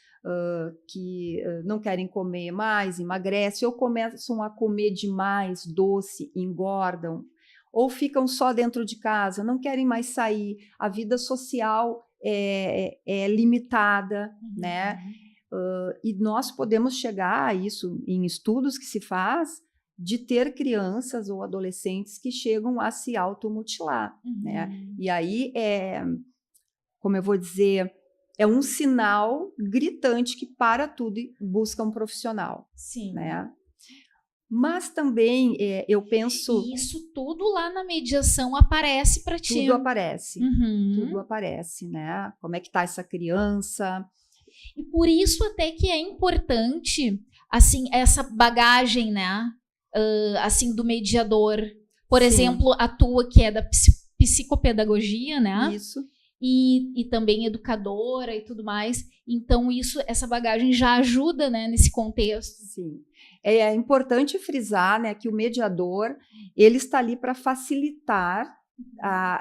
que não querem comer mais, emagrecem, ou começam a comer demais doce, engordam, ou ficam só dentro de casa, não querem mais sair, a vida social é limitada, né? E nós podemos chegar a isso em estudos que se faz, de ter crianças ou adolescentes que chegam a se automutilar, né? E aí como eu vou dizer, é um sinal gritante que para tudo e busca um profissional. Sim. Né? Mas também eu penso... E isso tudo lá na mediação aparece para ti. Tudo aparece. Tudo aparece, né? Como é que está essa criança? E por isso até que é importante, assim, essa bagagem, né? Assim, do mediador. Por exemplo, a tua que é da psicopedagogia, né? Isso. E também educadora e tudo mais. Então, essa bagagem já ajuda, né, nesse contexto. Sim. É importante frisar, né, que o mediador ele está ali para facilitar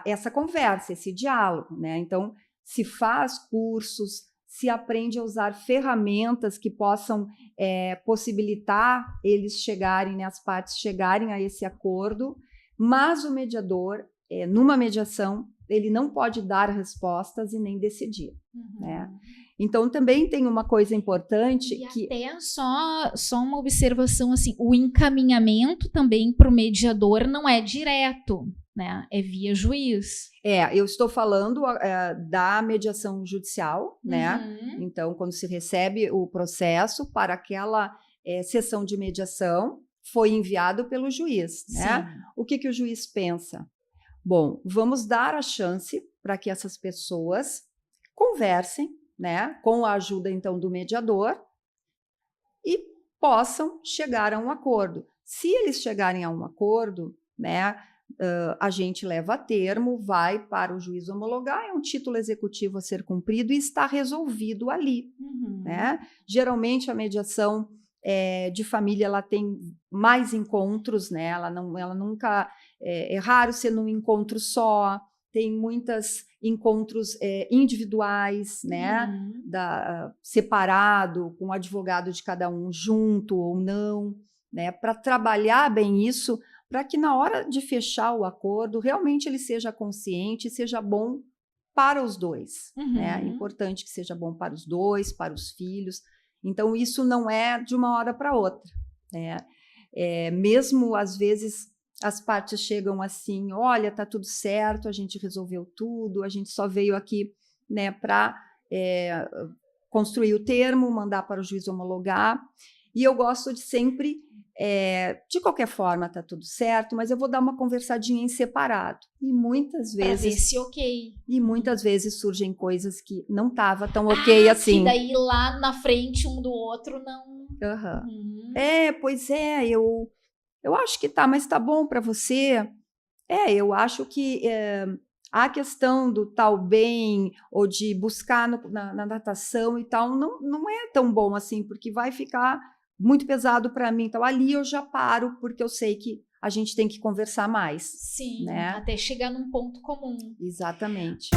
essa conversa, esse diálogo, né? Então, se faz cursos, se aprende a usar ferramentas que possam possibilitar eles chegarem, né, as partes chegarem a esse acordo, mas o mediador, numa mediação, ele não pode dar respostas e nem decidir, né? Então, também tem uma coisa importante e até só uma observação, assim, o encaminhamento também para o mediador não é direto, né? É via juiz. Eu estou falando da mediação judicial, né? Então, quando se recebe o processo para aquela sessão de mediação, foi enviado pelo juiz, né? O que o juiz pensa? Bom, vamos dar a chance para que essas pessoas conversem, né, com a ajuda, então, do mediador e possam chegar a um acordo. Se eles chegarem a um acordo, né, a gente leva a termo, vai para o juiz homologar, é um título executivo a ser cumprido e está resolvido ali, né? Geralmente, a mediação de família, ela tem mais encontros, né? Ela nunca... É raro ser num encontro só, tem muitos encontros individuais, né? Separado, com o advogado de cada um junto ou não, né? Para trabalhar bem isso, para que na hora de fechar o acordo, realmente ele seja consciente, seja bom para os dois, né? É importante que seja bom para os dois, para os filhos. Então, isso não é de uma hora para outra, né? Mesmo, às vezes, as partes chegam assim, olha, tá tudo certo, a gente resolveu tudo, a gente só veio aqui, né, para construir o termo, mandar para o juiz homologar. E eu gosto de sempre, de qualquer forma, tá tudo certo, mas eu vou dar uma conversadinha em separado. E muitas vezes... Pra ver se ok. E muitas vezes surgem coisas que não tava tão ok assim. Que daí lá na frente um do outro não... Pois eu acho que tá, mas tá bom para você? Eu acho que a questão do tal bem ou de buscar na natação e tal não é tão bom assim, porque vai ficar muito pesado para mim. Então, ali eu já paro, porque eu sei que a gente tem que conversar mais. Sim, né? até chegar num ponto comum. Exatamente.